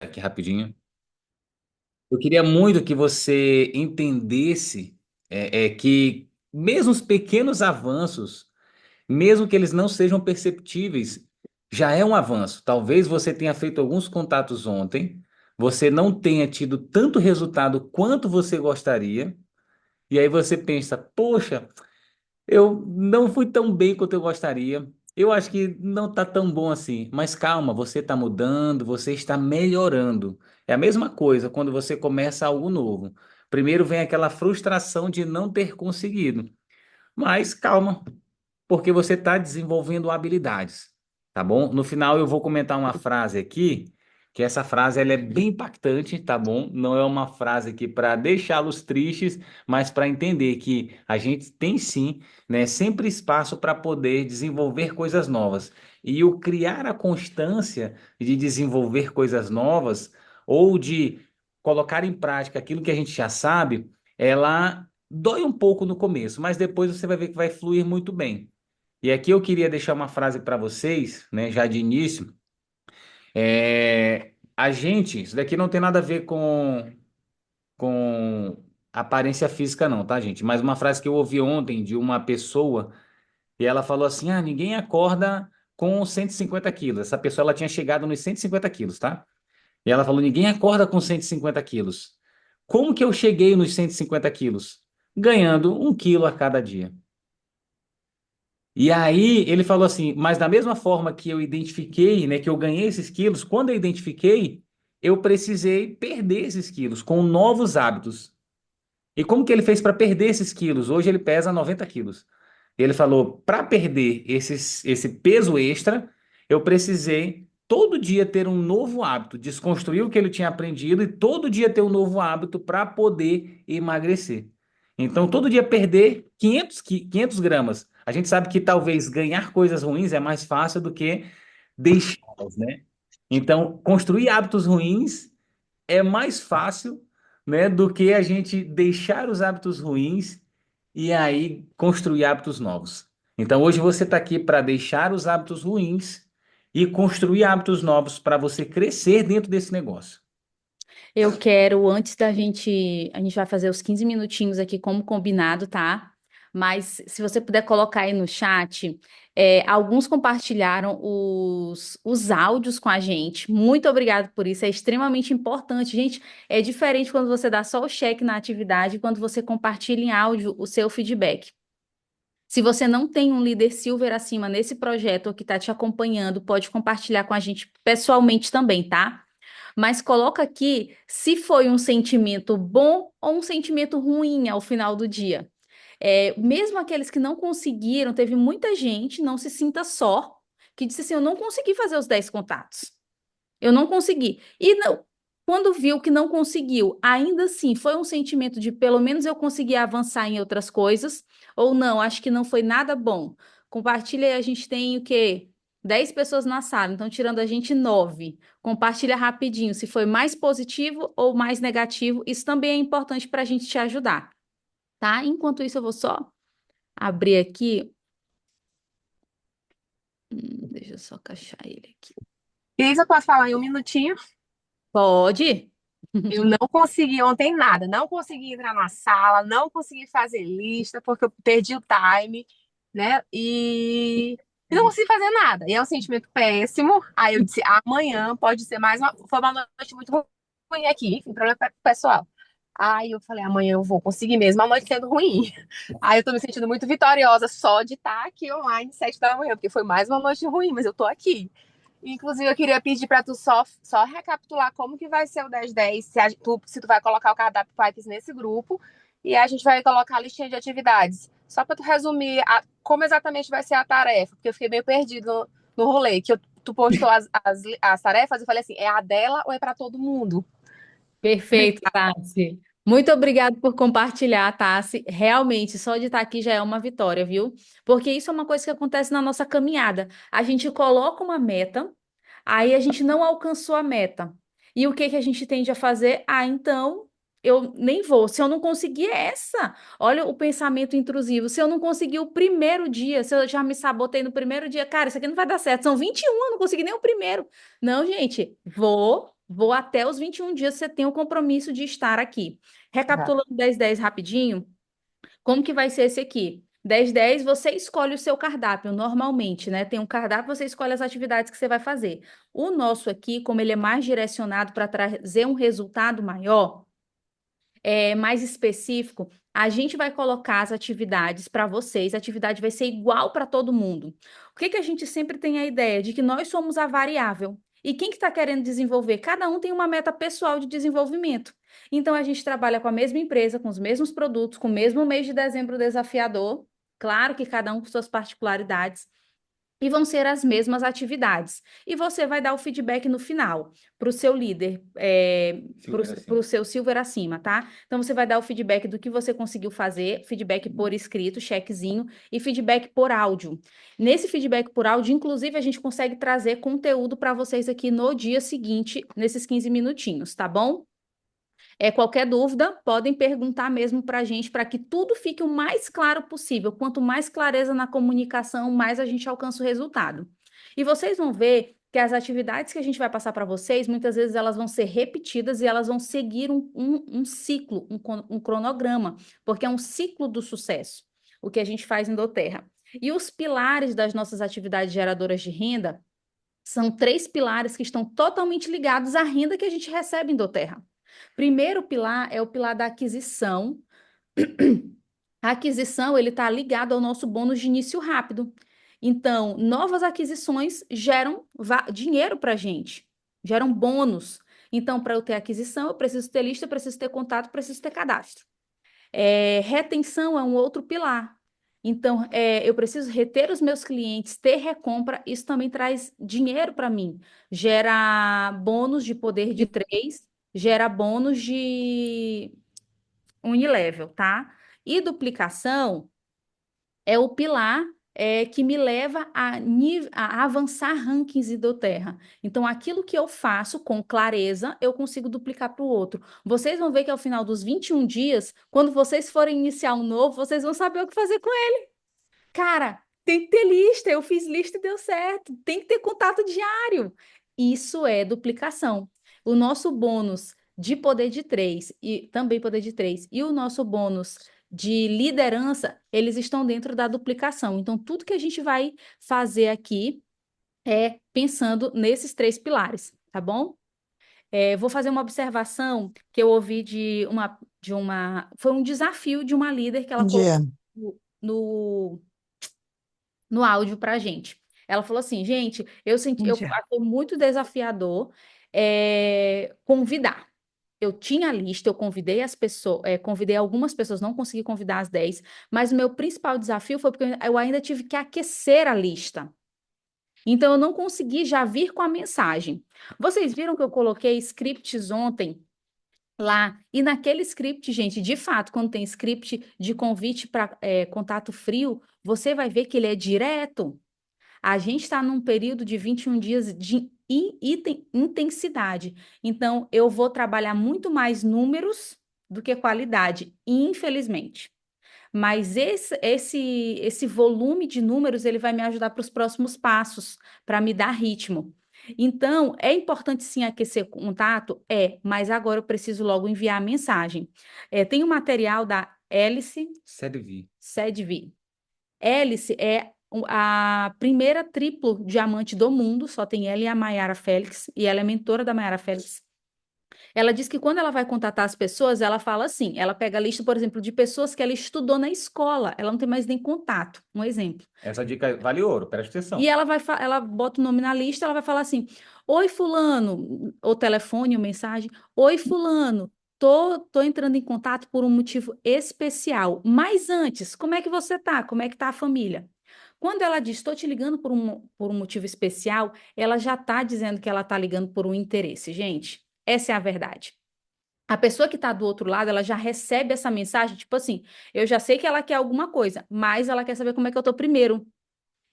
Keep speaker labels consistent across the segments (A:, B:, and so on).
A: aqui rapidinho. Eu queria muito que você entendesse que mesmo os pequenos avanços, mesmo que eles não sejam perceptíveis, já é um avanço. Talvez você tenha feito alguns contatos ontem, você não tenha tido tanto resultado quanto você gostaria, e aí você pensa, poxa. Eu não fui tão bem quanto eu gostaria. Eu acho que não tá tão bom assim. Mas calma, você está mudando, você está melhorando. É a mesma coisa quando você começa algo novo. Primeiro vem aquela frustração de não ter conseguido. Mas calma, porque você está desenvolvendo habilidades, tá bom? No final eu vou comentar uma frase aqui, que essa frase ela é bem impactante, tá bom? Não é uma frase aqui para deixá-los tristes, mas para entender que a gente tem sim, né, sempre espaço para poder desenvolver coisas novas. E o criar a constância de desenvolver coisas novas ou de colocar em prática aquilo que a gente já sabe, ela dói um pouco no começo, mas depois você vai ver que vai fluir muito bem. E aqui eu queria deixar uma frase para vocês, né, já de início. A gente, isso daqui não tem nada a ver com aparência física, não, tá, gente? Mas uma frase que eu ouvi ontem de uma pessoa e ela falou assim: ah, ninguém acorda com 150 quilos. Essa pessoa ela tinha chegado nos 150 quilos, tá? E ela falou: ninguém acorda com 150 quilos. Como que eu cheguei nos 150 quilos? Ganhando 1 quilo a cada dia. E aí ele falou assim, mas da mesma forma que eu identifiquei, né, que eu ganhei esses quilos, quando eu identifiquei, eu precisei perder esses quilos com novos hábitos. E como que ele fez para perder esses quilos? Hoje ele pesa 90 quilos. Ele falou, para perder esse peso extra, eu precisei todo dia ter um novo hábito, desconstruir o que ele tinha aprendido e todo dia ter um novo hábito para poder emagrecer. Então, todo dia perder 500 gramas. A gente sabe que talvez ganhar coisas ruins é mais fácil do que deixá-las, né? Então, construir hábitos ruins é mais fácil, né, do que a gente deixar os hábitos ruins e aí construir hábitos novos. Então, hoje você está aqui para deixar os hábitos ruins e construir hábitos novos para você crescer dentro desse negócio.
B: Eu quero, antes da gente, a gente vai fazer os 15 minutinhos aqui como combinado, tá? Mas se você puder colocar aí no chat, alguns compartilharam os áudios com a gente. Muito obrigado por isso, é extremamente importante. Gente, é diferente quando você dá só o check na atividade, e quando você compartilha em áudio o seu feedback. Se você não tem um líder Silver acima nesse projeto ou que está te acompanhando, pode compartilhar com a gente pessoalmente também, tá? Mas coloca aqui se foi um sentimento bom ou um sentimento ruim ao final do dia. Mesmo aqueles que não conseguiram, teve muita gente, não se sinta só, que disse assim: eu não consegui fazer os 10 contatos. Eu não consegui. E não, quando viu que não conseguiu, ainda assim, foi um sentimento de pelo menos eu consegui avançar em outras coisas, ou não, acho que não foi nada bom. Compartilha aí, a gente tem o quê? 10 pessoas na sala, então tirando a gente 9. Compartilha rapidinho se foi mais positivo ou mais negativo. Isso também é importante para a gente te ajudar, tá? Enquanto isso, eu vou só abrir aqui. Deixa eu só achar ele aqui.
C: Cris, eu posso falar em um minutinho?
B: Pode?
C: Eu não consegui ontem nada, não consegui entrar na sala, não consegui fazer lista, porque eu perdi o time, né? E não consegui fazer nada. E é um sentimento péssimo. Aí eu disse, amanhã pode ser mais uma. Foi uma noite muito ruim aqui, enfim, problema pessoal. Aí eu falei, amanhã eu vou conseguir mesmo, a noite sendo ruim. Aí eu tô me sentindo muito vitoriosa só de estar aqui online 7 da manhã, porque foi mais uma noite ruim, mas eu tô aqui. Inclusive, eu queria pedir para tu só recapitular como que vai ser o 10-10, se tu vai colocar o cardápio Pipes nesse grupo, e a gente vai colocar a listinha de atividades. Só para tu resumir como exatamente vai ser a tarefa, porque eu fiquei meio perdido no rolê, que tu postou as tarefas e falei assim, é a dela ou é para todo mundo?
B: Perfeito, Tassi. Muito obrigado por compartilhar, Tassi. Realmente, só de estar aqui já é uma vitória, viu? Porque isso é uma coisa que acontece na nossa caminhada. A gente coloca uma meta, aí a gente não alcançou a meta. E o que que a gente tende a fazer? Ah, então eu nem vou. Se eu não conseguir essa, olha o pensamento intrusivo. Se eu não conseguir o primeiro dia, se eu já me sabotei no primeiro dia, cara, isso aqui não vai dar certo. São 21, eu não consegui nem o primeiro. Não, gente, vou. vou até os 21 dias, você tem o compromisso de estar aqui.
C: Tá.
B: Recapitulando 10-10 rapidinho, como que vai ser esse aqui? 10-10, você escolhe o seu cardápio, normalmente, né? Tem um cardápio, você escolhe as atividades que você vai fazer. O nosso aqui, como ele é mais direcionado para trazer um resultado maior, mais específico, a gente vai colocar as atividades para vocês, a atividade vai ser igual para todo mundo. O que que a gente sempre tem a ideia de que nós somos a variável. E quem que está querendo desenvolver? Cada um tem uma meta pessoal de desenvolvimento. Então a gente trabalha com a mesma empresa, com os mesmos produtos, com o mesmo mês de dezembro desafiador. Claro que cada um com suas particularidades. E vão ser as mesmas atividades. E você vai dar o feedback no final para o seu líder,
A: Silver,
B: para
A: assim.
B: o seu silver acima, tá? Então você vai dar o feedback do que você conseguiu fazer, feedback por escrito, checkzinho, e feedback por áudio. Nesse feedback por áudio, inclusive, a gente consegue trazer conteúdo para vocês aqui no dia seguinte, nesses 15 minutinhos, tá bom? Qualquer dúvida, podem perguntar mesmo para a gente, para que tudo fique o mais claro possível. Quanto mais clareza na comunicação, mais a gente alcança o resultado. E vocês vão ver que as atividades que a gente vai passar para vocês, muitas vezes elas vão ser repetidas e elas vão seguir um ciclo, um cronograma, porque é um ciclo do sucesso, o que a gente faz em doTERRA. E os pilares das nossas atividades geradoras de renda são 3 pilares que estão totalmente ligados à renda que a gente recebe em doTERRA. Primeiro pilar é o pilar da aquisição. A aquisição, ele está ligado ao nosso bônus de início rápido. Então, novas aquisições geram dinheiro para a gente, geram bônus. Então, para eu ter aquisição, eu preciso ter lista, eu preciso ter contato, eu preciso ter cadastro. Retenção é um outro pilar. Então, eu preciso reter os meus clientes, ter recompra, isso também traz dinheiro para mim. Gera bônus de poder de 3, gera bônus de Unilevel, tá? E duplicação é o pilar que me leva a avançar rankings em doTERRA. Então, aquilo que eu faço com clareza, eu consigo duplicar para o outro. Vocês vão ver que ao final dos 21 dias, quando vocês forem iniciar um novo, vocês vão saber o que fazer com ele. Cara, tem que ter lista. Eu fiz lista e deu certo. Tem que ter contato diário. Isso é duplicação. O nosso bônus de poder de 3 e também poder de 3 e o nosso bônus de liderança, eles estão dentro da duplicação. Então, tudo que a gente vai fazer aqui é pensando nesses 3 pilares, tá bom? Vou fazer uma observação que eu ouvi foi um desafio de uma líder que ela colocou
D: Entendi,
B: no, no áudio para a gente. Ela falou assim, gente, eu
D: entendi.
B: achei muito desafiador convidar. Eu tinha a lista, eu convidei as pessoas, convidei algumas pessoas, não consegui convidar as 10, mas o meu principal desafio foi porque eu ainda tive que aquecer a lista. Então, eu não consegui já vir com a mensagem. Vocês viram que eu coloquei scripts ontem lá, e naquele script, gente, de fato, quando tem script de convite para contato frio, você vai ver que ele é direto. A gente está num período de 21 dias de intensidade. Então, eu vou trabalhar muito mais números do que qualidade, infelizmente. Mas esse volume de números, ele vai me ajudar para os próximos passos, para me dar ritmo. Então, é importante sim aquecer o contato? Mas agora eu preciso logo enviar a mensagem. Tem um material da Hélice
A: Servi.
B: Sedvi. Hélice é a primeira triplo diamante do mundo, só tem ela e a Mayara Félix, e ela é mentora da Mayara Félix. Ela diz que quando ela vai contatar as pessoas, ela fala assim, ela pega a lista, por exemplo, de pessoas que ela estudou na escola, ela não tem mais nem contato, um exemplo.
A: Essa dica vale ouro, presta
B: E
A: atenção.
B: ela bota o nome na lista, ela vai falar assim: Oi, fulano, ou telefone, ou mensagem: Oi, fulano, tô entrando em contato por um motivo especial. Mas antes, como é que você tá? Como é que tá a família? Quando ela diz estou te ligando por um motivo especial, ela já está dizendo que ela está ligando por um interesse, gente. Essa é a verdade. A pessoa que está do outro lado, ela já recebe essa mensagem, tipo assim, eu já sei que ela quer alguma coisa, mas ela quer saber como é que eu tô primeiro.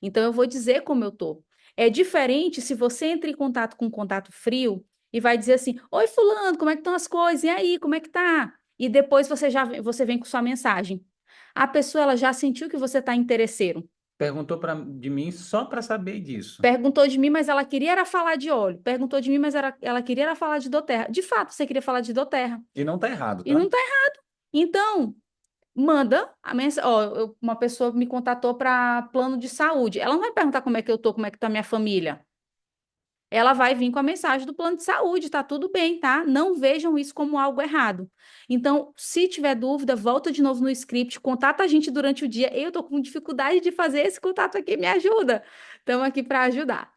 B: Então, eu vou dizer como eu tô. É diferente se você entra em contato com um contato frio e vai dizer assim: Oi, fulano, como é que estão as coisas? E aí, como é que tá? E depois você vem com sua mensagem. A pessoa ela já sentiu que você está interesseiro.
A: perguntou de mim só para saber disso.
B: Perguntou de mim, mas ela queria era falar de óleo. Perguntou de mim, mas ela queria era falar de doTERRA. De fato, você queria falar de doTERRA.
A: E não tá errado,
B: E
A: tá?
B: não tá. Então, manda a mensagem. Ó, uma pessoa me contatou para plano de saúde. Ela não vai perguntar como é que eu tô, como é que tá a minha família. Ela vai vir com a mensagem do plano de saúde, tá tudo bem, tá? Não vejam isso como algo errado. Então, se tiver dúvida, volta de novo no script, contata a gente durante o dia. Eu tô com dificuldade de fazer esse contato aqui, me ajuda. Estamos aqui para ajudar.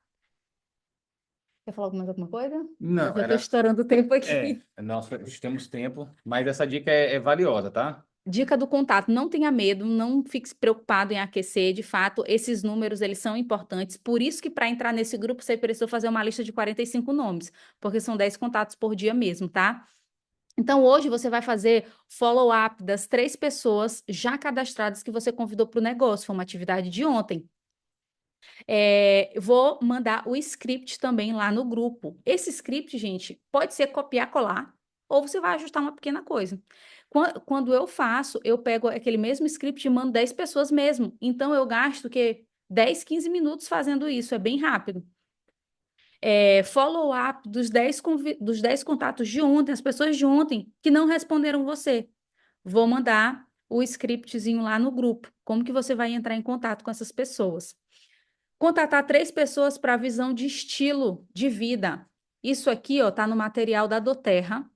B: Quer falar mais alguma coisa? Eu
A: Não,
B: já tô
A: era.
B: estourando o tempo
A: É,
B: aqui.
A: nós temos tempo, mas essa dica é valiosa, tá?
B: Dica do contato, não tenha medo, não fique preocupado em aquecer, de fato, esses números, eles são importantes, por isso que para entrar nesse grupo você precisou fazer uma lista de 45 nomes, porque são 10 contatos por dia mesmo, tá? Então, hoje você vai fazer follow-up das 3 pessoas já cadastradas que você convidou para o negócio, foi uma atividade de ontem. Vou mandar o script também lá no grupo. Esse script, gente, pode ser copiar, colar, ou você vai ajustar uma pequena coisa. Quando eu faço, eu pego aquele mesmo script e mando 10 pessoas mesmo. Então, eu gasto que 10, 15 minutos fazendo isso, é bem rápido. Follow-up dos 10 contatos de ontem, as pessoas de ontem que não responderam você. Vou mandar o scriptzinho lá no grupo. Como que você vai entrar em contato com essas pessoas? Contatar 3 pessoas para a visão de estilo de vida. Isso aqui, ó, tá no material da doTERRA.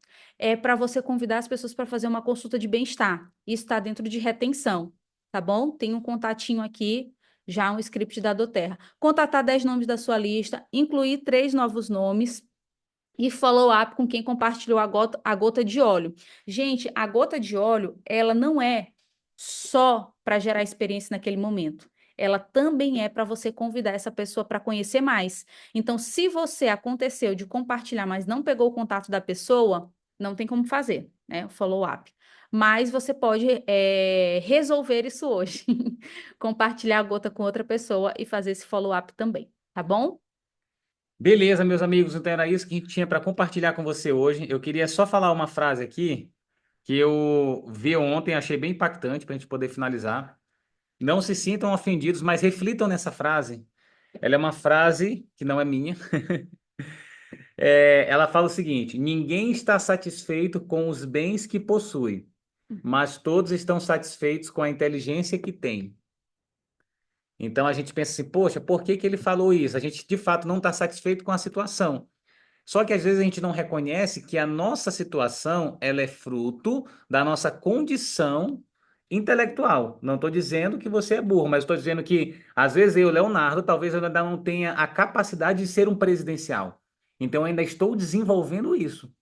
B: É para você convidar as pessoas para fazer uma consulta de bem-estar. Isso está dentro de retenção, tá bom? Tem um contatinho aqui, já um script da doTERRA. Contatar 10 nomes da sua lista, incluir 3 novos nomes e follow-up com quem compartilhou a gota de óleo. Gente, a gota de óleo, ela não é só para gerar experiência naquele momento. Ela também é para você convidar essa pessoa para conhecer mais. Então, se você aconteceu de compartilhar, mas não pegou o contato da pessoa, não tem como fazer, né? O follow-up. Mas você pode resolver isso hoje. Compartilhar a gota com outra pessoa e fazer esse follow-up também, tá bom?
A: Beleza, meus amigos, então era isso que a gente tinha para compartilhar com você hoje. Eu queria só falar uma frase aqui que eu vi ontem, achei bem impactante para a gente poder finalizar. Não se sintam ofendidos, mas reflitam nessa frase. Ela é uma frase que não é minha. Ela fala o seguinte: ninguém está satisfeito com os bens que possui, mas todos estão satisfeitos com a inteligência que tem. Então a gente pensa assim, poxa, por que que ele falou isso? A gente de fato não está satisfeito com a situação. Só que às vezes a gente não reconhece que a nossa situação ela é fruto da nossa condição intelectual. Não estou dizendo que você é burro, mas estou dizendo que às vezes eu, Leonardo, talvez eu ainda não tenha a capacidade de ser um presidencial. Então eu ainda estou desenvolvendo isso.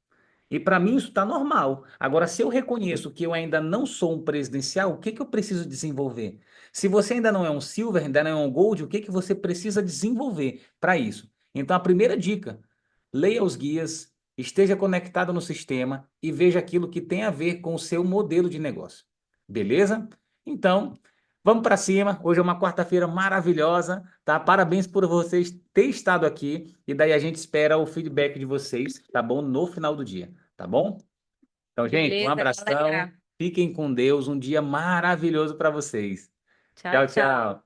A: E para mim isso está normal. Agora, se eu reconheço que eu ainda não sou um presidencial, o que que eu preciso desenvolver? Se você ainda não é um silver, ainda não é um gold, o que que você precisa desenvolver para isso? Então, a primeira dica: leia os guias, esteja conectado no sistema e veja aquilo que tem a ver com o seu modelo de negócio. Beleza? Então, vamos para cima. Hoje é uma quarta-feira maravilhosa, tá? Parabéns por vocês terem estado aqui e daí a gente espera o feedback de vocês, tá bom? No final do dia, tá bom? Então, gente, um
B: Beleza,
A: abração.
B: galera.
A: Fiquem com Deus. Um dia maravilhoso para vocês.
B: Tchau,
A: Tchau,
B: tchau.
A: tchau.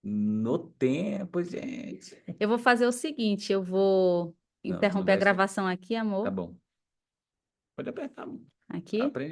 A: No tempo, gente.
B: Eu vou fazer o seguinte, eu vou
A: Não, tu não
B: interromper a
A: vai.
B: gravação aqui,
A: Tá
B: amor.
A: bom. Pode apertar.
B: Aqui.
A: Aprende.